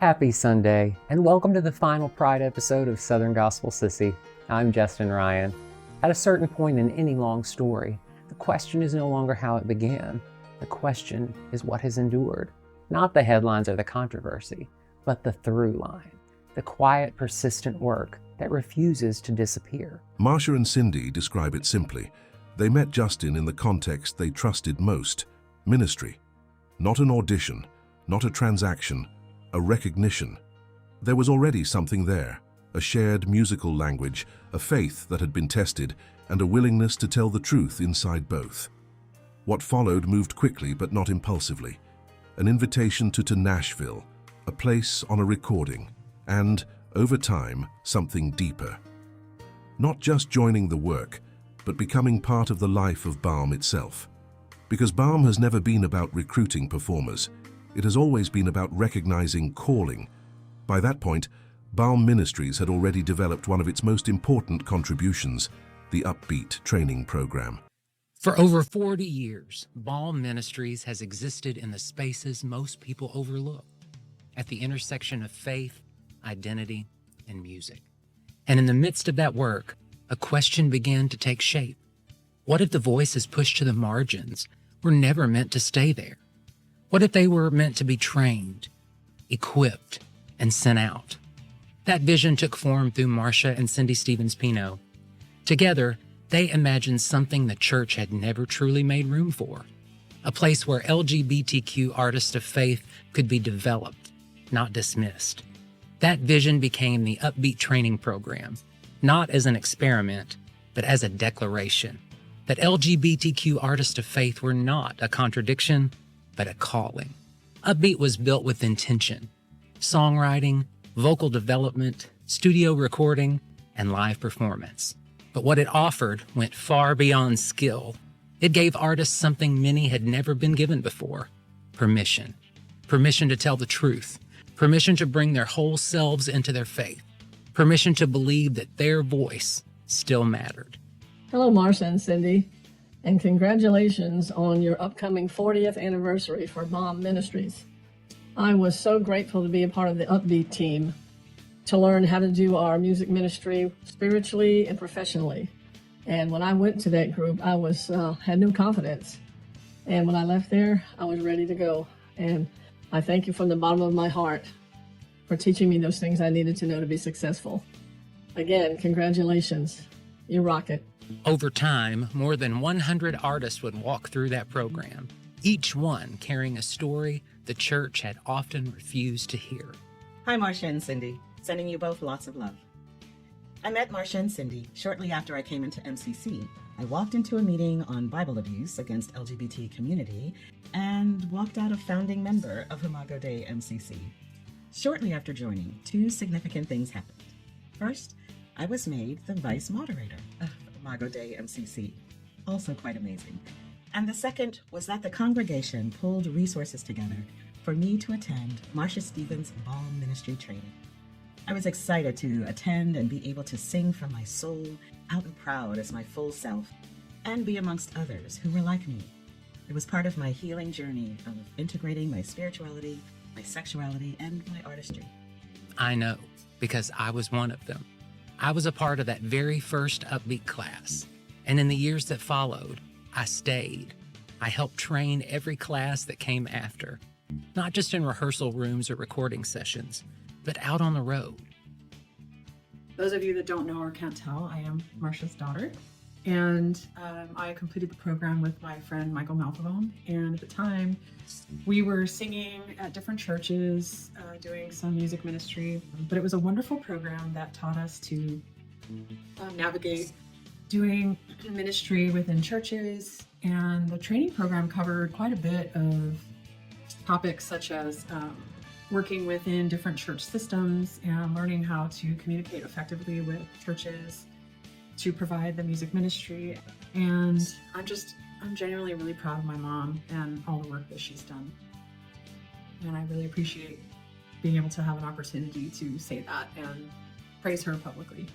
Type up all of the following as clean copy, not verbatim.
Happy Sunday, and welcome to the final Pride episode of Southern Gospel Sissy. I'm Justin Ryan. At a certain point in any long story, the question is no longer how it began. The question is what has endured. Not the headlines or the controversy, but the through line, the quiet, persistent work that refuses to disappear. Marsha and Cindy describe it simply. They met Justin in the context they trusted most, ministry. Not an audition, not a transaction, a recognition. There was already something there, a shared musical language, a faith that had been tested, and a willingness to tell the truth inside both. What followed moved quickly but not impulsively. An invitation to Nashville, a place on a recording, and, over time, something deeper. Not just joining the work, but becoming part of the life of Balm itself. Because Balm has never been about recruiting performers. It has always been about recognizing calling. By that point, Balm Ministries had already developed one of its most important contributions, the Upbeat training program. For over 40 years, Balm Ministries has existed in the spaces most people overlook, at the intersection of faith, identity, and music. And in the midst of that work, a question began to take shape. What if the voices pushed to the margins were never meant to stay there? What if they were meant to be trained, equipped, and sent out? That vision took form through Marsha and Cindy Stevens-Pino. Together, they imagined something the church had never truly made room for, a place where LGBTQ artists of faith could be developed, not dismissed. That vision became the Upbeat training program, not as an experiment, but as a declaration that LGBTQ artists of faith were not a contradiction, but a calling. Upbeat was built with intention: songwriting, vocal development, studio recording, and live performance. But what it offered went far beyond skill. It gave artists something many had never been given before: permission. Permission to tell the truth. Permission to bring their whole selves into their faith. Permission to believe that their voice still mattered. Hello, Marsha and Cindy, and congratulations on your upcoming 40th anniversary for Balm Ministries. I was so grateful to be a part of the Upbeat team, to learn how to do our music ministry spiritually and professionally. And when I went to that group, I had no confidence. And when I left there, I was ready to go. And I thank you from the bottom of my heart for teaching me those things I needed to know to be successful. Again, congratulations. You rock it. Over time, more than 100 artists would walk through that program, each one carrying a story the church had often refused to hear. Hi, Marsha and Cindy. Sending you both lots of love. I met Marsha and Cindy shortly after I came into MCC. I walked into a meeting on Bible abuse against LGBT community and walked out a founding member of Imago Dei MCC. Shortly after joining, two significant things happened. First, I was made the vice moderator of Imago Dei MCC, also quite amazing. And the second was that the congregation pulled resources together for me to attend Marsha Stevens' Balm ministry training. I was excited to attend and be able to sing from my soul, out and proud as my full self, and be amongst others who were like me. It was part of my healing journey of integrating my spirituality, my sexuality, and my artistry. I know, because I was one of them. I was a part of that very first Upbeat class, and in the years that followed, I stayed. I helped train every class that came after, not just in rehearsal rooms or recording sessions, but out on the road. Those of you that don't know or can't tell, I am Marsha's daughter, and I completed the program with my friend Michael Malfavone. And at the time, we were singing at different churches, doing some music ministry, but it was a wonderful program that taught us to navigate doing ministry within churches. And the training program covered quite a bit of topics such as working within different church systems and learning how to communicate effectively with churches to provide the music ministry. And I'm genuinely really proud of my mom and all the work that she's done. And I really appreciate being able to have an opportunity to say that and praise her publicly.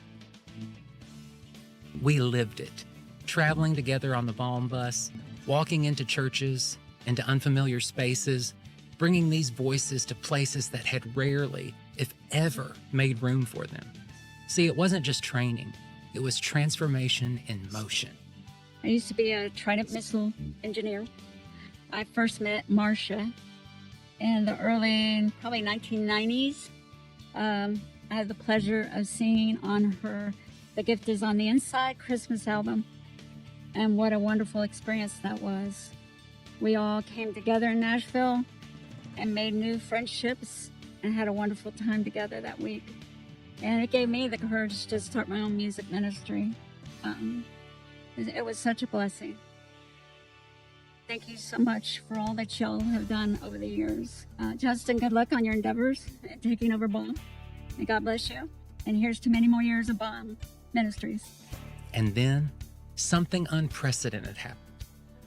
We lived it, traveling together on the Balm bus, walking into churches, into unfamiliar spaces, bringing these voices to places that had rarely, if ever, made room for them. See, it wasn't just training, it was transformation in motion. I used to be a Trident missile engineer. I first met Marsha in the early, probably 1990s. I had the pleasure of singing on her The Gift Is on the Inside Christmas album. And what a wonderful experience that was. We all came together in Nashville and made new friendships and had a wonderful time together that week. And it gave me the courage to start my own music ministry. It was such a blessing. Thank you so much for all that y'all have done over the years. Justin, good luck on your endeavors at taking over Balm. And God bless you. And here's to many more years of Balm Ministries. And then something unprecedented happened.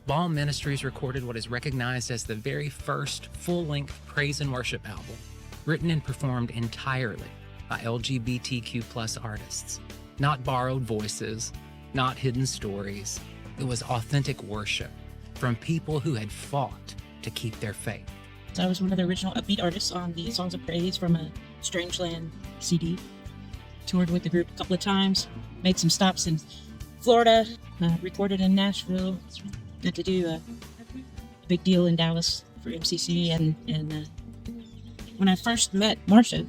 Balm Ministries recorded what is recognized as the very first full-length praise and worship album, written and performed entirely by LGBTQ+ artists. Not borrowed voices, not hidden stories. It was authentic worship from people who had fought to keep their faith. I was one of the original upbeat artists on the Songs of Praise from a Strangeland CD. Toured with the group a couple of times, made some stops in Florida, recorded in Nashville, got to do a big deal in Dallas for MCC. And when I first met Marsha,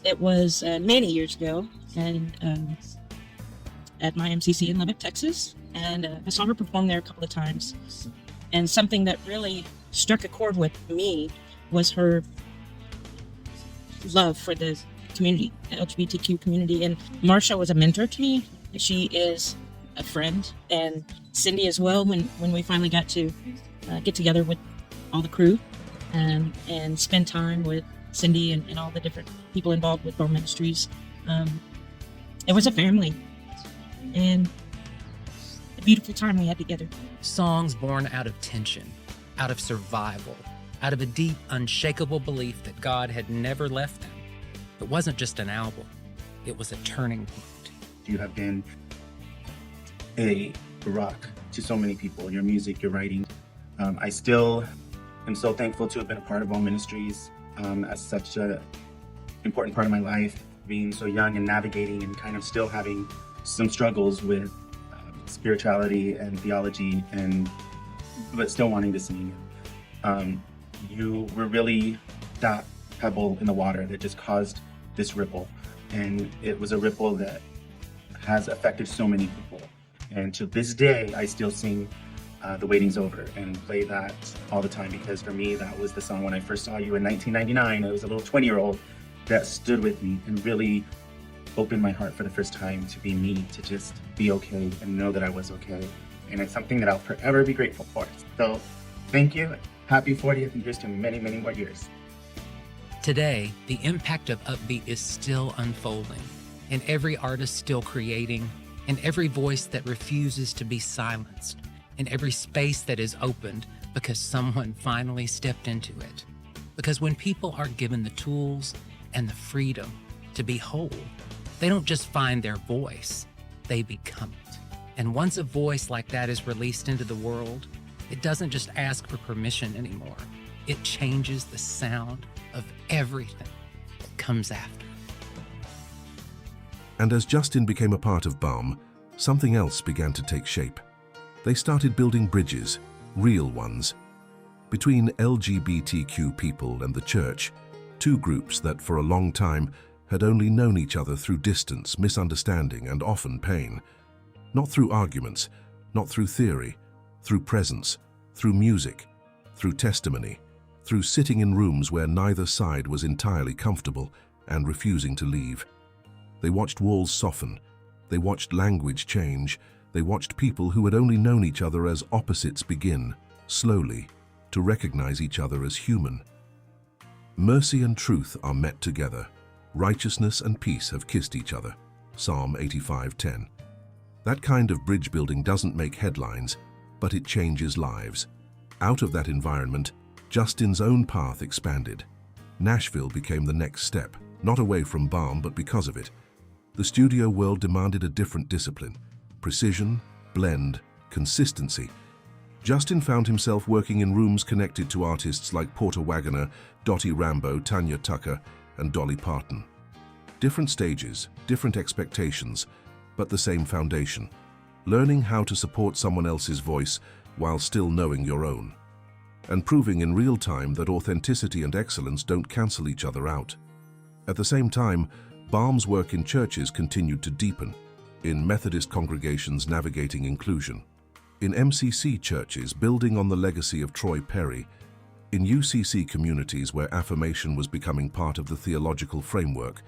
it was many years ago, and at my MCC in Lubbock, Texas. And I saw her perform there a couple of times. And something that really struck a chord with me was her love for the community, the LGBTQ community. And Marsha was a mentor to me. She is a friend, and Cindy as well. When we finally got to get together with all the crew and spend time with Cindy and all the different people involved with Balm Ministries, it was a family and a beautiful time we had together. Songs born out of tension, out of survival, out of a deep, unshakable belief that God had never left them. It wasn't just an album, it was a turning point. You have been a rock to so many people, your music, your writing. I still am so thankful to have been a part of Balm Ministries as such an important part of my life, being so young and navigating and kind of still having some struggles with spirituality and theology, but still wanting to sing. You were really that pebble in the water that just caused this ripple, and it was a ripple that has affected so many people. And to this day, I still sing The Waiting's Over and play that all the time, because for me, that was the song when I first saw you in 1999. I was a little 20-year-old that stood with me and really opened my heart for the first time to be me, to just be okay and know that I was okay. And it's something that I'll forever be grateful for. So thank you. Happy 40th, and here's to many, many more years. Today, the impact of Upbeat is still unfolding, and every artist still creating, and every voice that refuses to be silenced, and every space that is opened because someone finally stepped into it. Because when people are given the tools and the freedom to be whole, they don't just find their voice, they become it. And once a voice like that is released into the world, it doesn't just ask for permission anymore. It changes the sound of everything that comes after. And as Justin became a part of Balm, something else began to take shape. They started building bridges, real ones, between LGBTQ people and the church, two groups that for a long time had only known each other through distance, misunderstanding, and often pain. Not through arguments, not through theory, through presence, through music, through testimony, through sitting in rooms where neither side was entirely comfortable and refusing to leave. They watched walls soften, they watched language change, they watched people who had only known each other as opposites begin, slowly, to recognize each other as human. Mercy and truth are met together. Righteousness and peace have kissed each other. Psalm 85:10. That kind of bridge building doesn't make headlines, but it changes lives. Out of that environment, Justin's own path expanded. Nashville became the next step, not away from Balm, but because of it. The studio world demanded a different discipline: precision, blend, consistency. Justin found himself working in rooms connected to artists like Porter Wagoner, Dottie Rambo, Tanya Tucker, and Dolly Parton. Different stages, different expectations, but the same foundation. Learning how to support someone else's voice while still knowing your own. And proving in real time that authenticity and excellence don't cancel each other out. At the same time, Balm's work in churches continued to deepen, in Methodist congregations navigating inclusion, in MCC churches building on the legacy of Troy Perry, in UCC communities where affirmation was becoming part of the theological framework.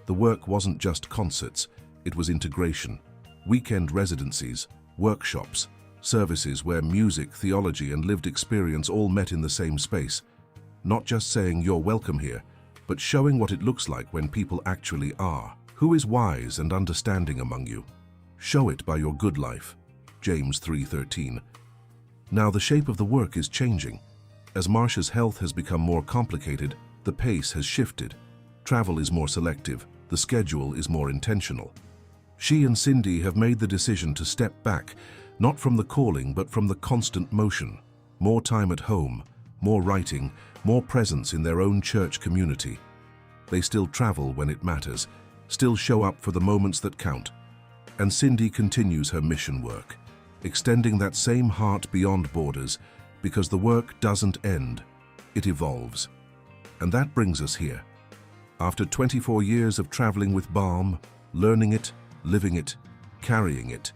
The work wasn't just concerts, it was integration, weekend residencies, workshops, services where music, theology, and lived experience all met in the same space. Not just saying you're welcome here, but showing what it looks like when people actually are. Who is wise and understanding among you? Show it by your good life. James 3:13. Now the shape of the work is changing. As Marsha's health has become more complicated, the pace has shifted. Travel is more selective, the schedule is more intentional. She and Cindy have made the decision to step back, not from the calling but from the constant motion. More time at home, more writing, more presence in their own church community. They still travel when it matters, still show up for the moments that count. And Cindy continues her mission work, extending that same heart beyond borders, because the work doesn't end, it evolves. And that brings us here. After 24 years of traveling with Balm, learning it, living it, carrying it,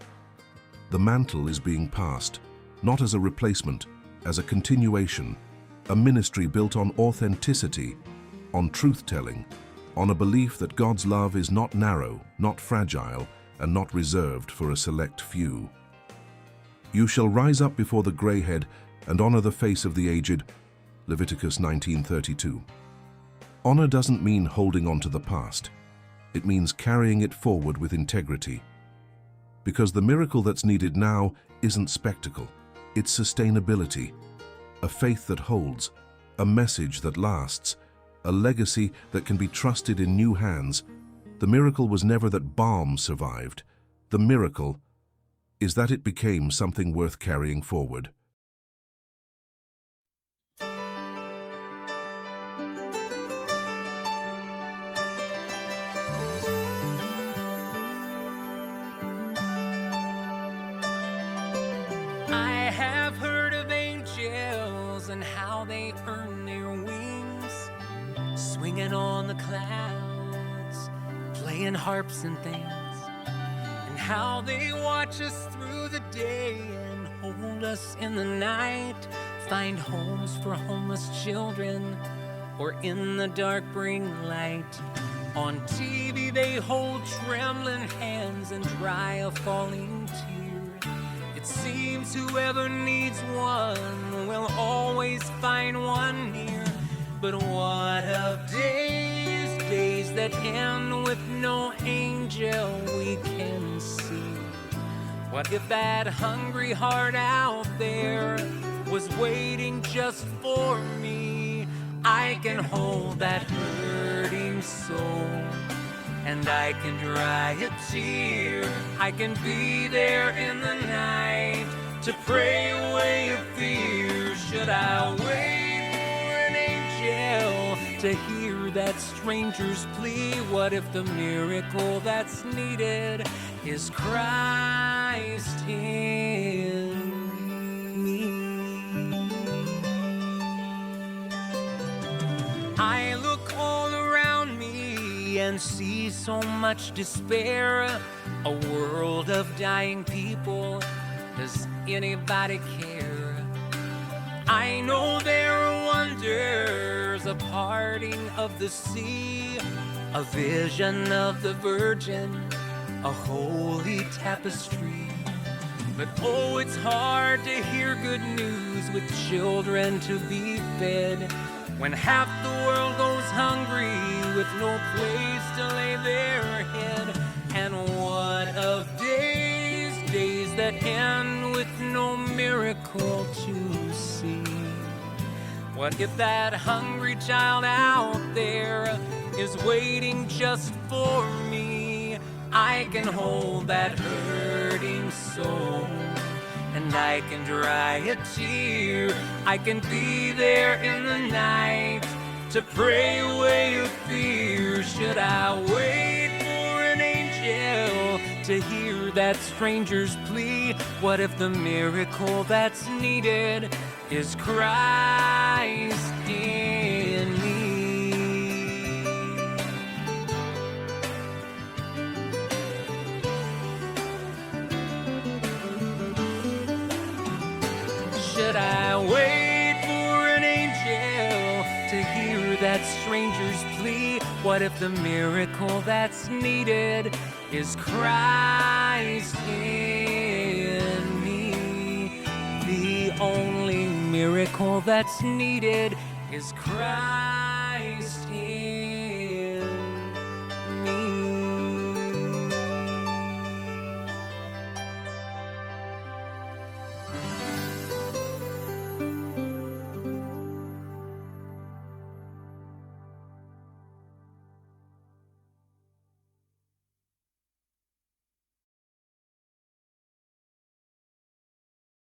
the mantle is being passed, not as a replacement, as a continuation, a ministry built on authenticity, on truth-telling, on a belief that God's love is not narrow, not fragile, and not reserved for a select few. You shall rise up before the grey-head and honor the face of the aged, Leviticus 19:32. Honor doesn't mean holding on to the past. It means carrying it forward with integrity. Because the miracle that's needed now isn't spectacle, it's sustainability, a faith that holds, a message that lasts, a legacy that can be trusted in new hands. The miracle was never that Balm survived. The miracle is that it became something worth carrying forward. I have heard of angels and how they earn their wings, swinging on the clouds, playing harps and things, and how they watch us through the day and hold us in the night, find homes for homeless children, or in the dark bring light. On TV they hold trembling hands and dry a falling tear. It seems whoever needs one will always find one near. But what of days, days that end with no angel we can see? What if that hungry heart out there was waiting just for me? I can hold that hurting soul, and I can dry a tear. I can be there in the night to pray away a fear. Should I wait for an angel to hear that stranger's plea? What if the miracle that's needed is Christ in me? I look all around me and see so much despair, a world of dying people. Does anybody care? I know there are wonders, a parting of the sea, a vision of the Virgin, a holy tapestry. But oh, it's hard to hear good news with children to be fed, when half the world goes hungry with no place to lay their head. And what of days, days that end with no miracle to see? What if that hungry child out there is waiting just for me? I can hold that hurting soul, and I can dry a tear. I can be there in the night to pray away your fear. Should I wait for an angel to hear that stranger's plea? What if the miracle that's needed is Christ in me? Should I wait for an angel to hear that stranger's plea? What if the miracle that's needed is Christ in me? The only miracle that's needed is Christ.